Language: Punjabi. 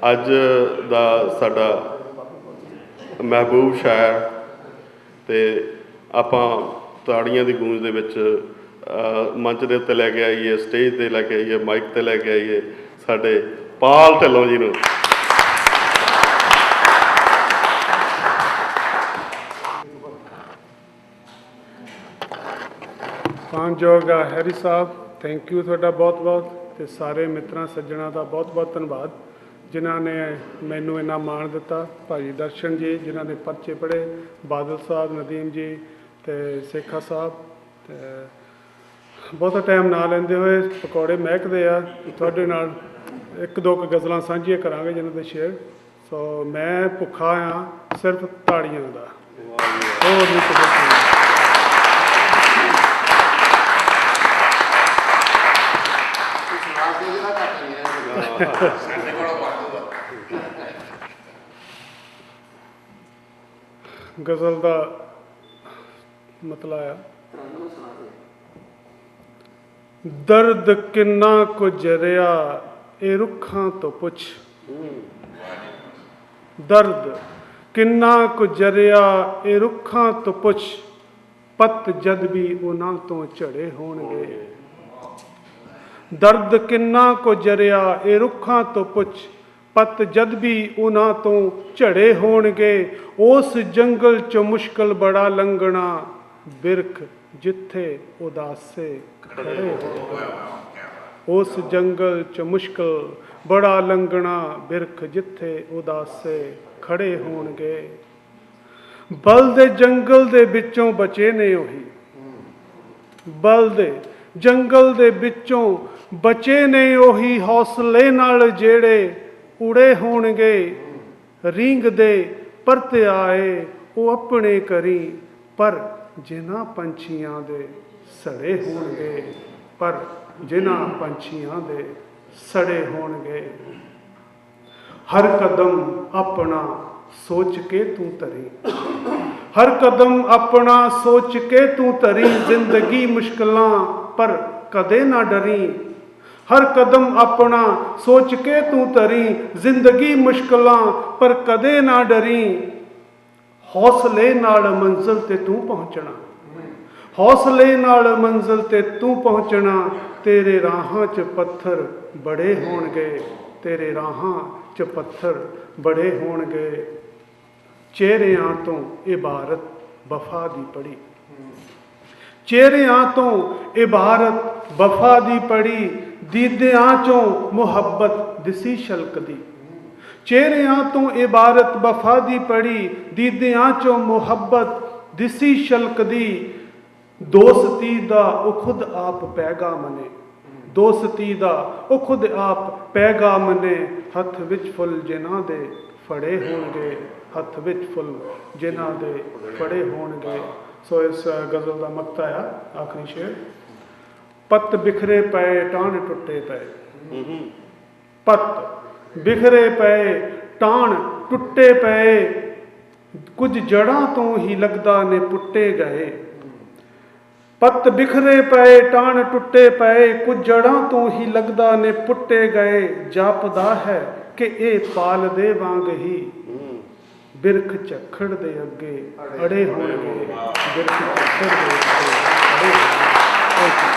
ਅੱਜ ਦਾ ਸਾਡਾ ਮਹਿਬੂਬ ਸ਼ਾਇਰ ਤੇ ਆਪਾਂ ਤਾੜੀਆਂ ਦੀ ਗੂੰਜ ਦੇ ਵਿੱਚ ਮੰਚ ਦੇ ਉੱਤੇ ਲੈ ਕੇ ਆਈਏ, ਸਟੇਜ ਤੇ ਲੈ ਕੇ ਆਈਏ, ਮਾਈਕ ਤੇ ਲੈ ਕੇ ਆਈਏ ਸਾਡੇ ਪਾਲ ਢਿੱਲੋਂ ਜੀ ਨੂੰ। ਮਾਨਯੋਗ ਹੈਰੀ ਸਾਹਿਬ, ਥੈਂਕ ਯੂ ਤੁਹਾਡਾ ਬਹੁਤ ਬਹੁਤ, ਤੇ ਸਾਰੇ ਮਿੱਤਰਾਂ ਸੱਜਣਾਂ ਦਾ ਬਹੁਤ ਬਹੁਤ ਧੰਨਵਾਦ ਜਿਨ੍ਹਾਂ ਨੇ ਮੈਨੂੰ ਇੰਨਾ ਮਾਣ ਦਿੱਤਾ। ਭਾਜੀ ਦਰਸ਼ਨ ਜੀ ਜਿਨ੍ਹਾਂ ਨੇ ਪਰਚੇ ਪੜ੍ਹੇ, ਬਾਦਲ ਸਾਹਿਬ, ਨਦੀਮ ਜੀ ਤੇ ਸੇਖਾ ਸਾਹਿਬ, ਤੇ ਬਹੁਤਾ ਟਾਈਮ ਨਾ ਲੈਂਦੇ ਹੋਏ ਪਕੌੜੇ ਮਹਿਕਦੇ ਆ, ਤੁਹਾਡੇ ਨਾਲ ਇੱਕ ਦੋ ਕੁ ਗਜ਼ਲਾਂ ਸਾਂਝੀਆਂ ਕਰਾਂਗੇ ਜਿਨ੍ਹਾਂ ਦੇ ਸ਼ੇਰ। ਸੋ ਮੈਂ ਭੁੱਖਾ ਆ ਸਿਰਫ ਤਾੜੀਆਂ ਦਾ, ਹੋਰ ਨਹੀਂ ਕੁਝ। ਗਜ਼ਲ ਦਾ ਮਤਲਬ ਆ, ਦਰਦ ਕਿੰਨਾ ਕੁ ਜਰਿਆ ਇਹ ਰੁੱਖਾਂ ਤੋਂ ਪੁੱਛ, ਦਰਦ ਕਿੰਨਾ ਕੁ ਜਰਿਆ ਇਹ ਰੁੱਖਾਂ ਤੋਂ ਪੁੱਛ, ਪੱਤ ਜਦ ਵੀ ਉਹਨਾਂ ਤੋਂ ਝੜੇ ਹੋਣਗੇ। ਦਰਦ ਕਿੰਨਾ ਕੁ ਜਰਿਆ ਇਹ ਰੁੱਖਾਂ ਤੋਂ ਪੁੱਛ, ਪੱਤ ਜਦ ਵੀ ਉਹਨਾਂ ਤੋਂ ਝੜੇ ਹੋਣਗੇ। ਉਸ ਜੰਗਲ 'ਚੋਂ ਮੁਸ਼ਕਲ ਬੜਾ ਲੰਘਣਾ, ਬਿਰਖ ਜਿੱਥੇ ਉਦਾਸੇ ਖੜੇ ਹੋਣਗੇ। ਉਸ ਜੰਗਲ 'ਚ ਮੁਸ਼ਕਲ ਬੜਾ ਲੰਘਣਾ, ਬਿਰਖ ਜਿੱਥੇ ਉਦਾਸੇ ਖੜੇ ਹੋਣਗੇ। ਬਲ ਦੇ ਜੰਗਲ ਦੇ ਵਿੱਚੋਂ ਬਚੇ ਨੇ ਉਹੀ, ਬਲ ਦੇ ਜੰਗਲ ਦੇ ਵਿੱਚੋਂ ਬਚੇ ਨੇ ਉਹੀ, ਹੌਸਲੇ ਨਾਲ ਜਿਹੜੇ ਉੜੇ ਹੋਣਗੇ। ਰੀਂਗ ਦੇ ਪਰਤ ਆਏ ਉਹ ਆਪਣੇ ਕਰੀ, ਪਰ ਜਿਨ੍ਹਾਂ ਪੰਛੀਆਂ ਦੇ ਸੜੇ ਹੋਣਗੇ, ਪਰ ਜਿਨ੍ਹਾਂ ਪੰਛੀਆਂ ਦੇ ਸੜੇ ਹੋਣਗੇ। ਹਰ ਕਦਮ ਆਪਣਾ ਸੋਚ ਕੇ ਤੂੰ ਧਰੀ, ਹਰ ਕਦਮ ਆਪਣਾ ਸੋਚ ਕੇ ਤੂੰ ਧਰੀ। ਜ਼ਿੰਦਗੀ ਮੁਸ਼ਕਲਾਂ ਪਰ ਕਦੇ ਨਾ ਡਰੀ, ਹਰ ਕਦਮ ਆਪਣਾ ਸੋਚ ਕੇ ਤੂੰ ਧਰੀ। ਜ਼ਿੰਦਗੀ ਮੁਸ਼ਕਲਾਂ ਪਰ ਕਦੇ ਨਾ ਡਰੀ। ਹੌਸਲੇ ਨਾਲ ਮੰਜ਼ਿਲ ਤੇ ਤੂੰ ਪਹੁੰਚਣਾ, ਹੌਸਲੇ ਨਾਲ ਮੰਜ਼ਿਲ ਤੇ ਤੂੰ ਪਹੁੰਚਣਾ। ਤੇਰੇ ਰਾਹਾਂ 'ਚ ਪੱਥਰ ਬੜੇ ਹੋਣਗੇ, ਤੇਰੇ ਰਾਹਾਂ 'ਚ ਪੱਥਰ ਬੜੇ ਹੋਣਗੇ। ਚਿਹਰਿਆਂ ਤੋਂ ਇਬਾਰਤ ਵਫਾ ਦੀ ਪੜੀ, ਚਿਹਰਿਆਂ ਤੋਂ ਇਬਾਰਤ ਵਫਾ ਦੀ ਪੜੀ। ਦੀਦਿਆਂ 'ਚੋਂ ਮੁਹੱਬਤ ਦਿਸੀ ਛਲਕਦੀ, ਚਿਹਰਿਆਂ ਤੋਂ ਇਬਾਰਤ ਵਫਾ ਦੀ ਪੜੀ। ਦੀਦਿਆਂ 'ਚੋਂ ਮੁਹੱਬਤ ਦਿਸੀ ਛਲਕਦੀ। ਦੋਸਤੀ ਦਾ ਉਹ ਖੁਦ ਆਪ ਪੈਗਾਮ ਨੇ, ਦੋਸਤੀ ਦਾ ਉਹ ਖੁਦ ਆਪ ਪੈਗਾਮ ਨੇ। ਹੱਥ ਵਿੱਚ ਫੁੱਲ ਜਿਨ੍ਹਾਂ ਦੇ ਫੜੇ ਹੋਣਗੇ, ਹੱਥ ਵਿੱਚ ਫੁੱਲ ਜਿਨ੍ਹਾਂ ਦੇ ਫੜੇ ਹੋਣਗੇ। ਸੋ ਇਸ ਗਜ਼ਲ ਦਾ ਮਕਤਾ ਆ, ਆਖਰੀ ਸ਼ੇਰ। ਪੱਤ ਬਿਖਰੇ ਪਏ ਟਾਹਣ ਟੁੱਟੇ ਪਏ, ਪੱਤ ਬਿਖਰੇ ਪਏ ਟਾਹਣ ਟੁੱਟੇ ਪਏ। ਕੁਝ ਜੜ੍ਹਾਂ ਤੋਂ ਹੀ ਲੱਗਦਾ ਨੇ ਪੁੱਟੇ ਗਏ। ਪੱਤ ਬਿਖਰੇ ਪਏ ਟਾਹਣ ਟੁੱਟੇ ਪਏ, ਕੁਝ ਜੜ੍ਹਾਂ ਤੋਂ ਹੀ ਲੱਗਦਾ ਨੇ ਪੁੱਟੇ ਗਏ। ਜਾਪਦਾ ਹੈ ਕਿ ਇਹ ਪਾਲ ਦੇ ਵਾਂਗ ਹੀ ਬਿਰਖ ਝੱਖੜ ਦੇ ਅੱਗੇ ਅੜੇ ਹੋਣਗੇ, ਬਿਰਖ ਝੱਖੜ ਦੇ ਅੱਗੇ ਅੜੇ ਹੋਣਗੇ।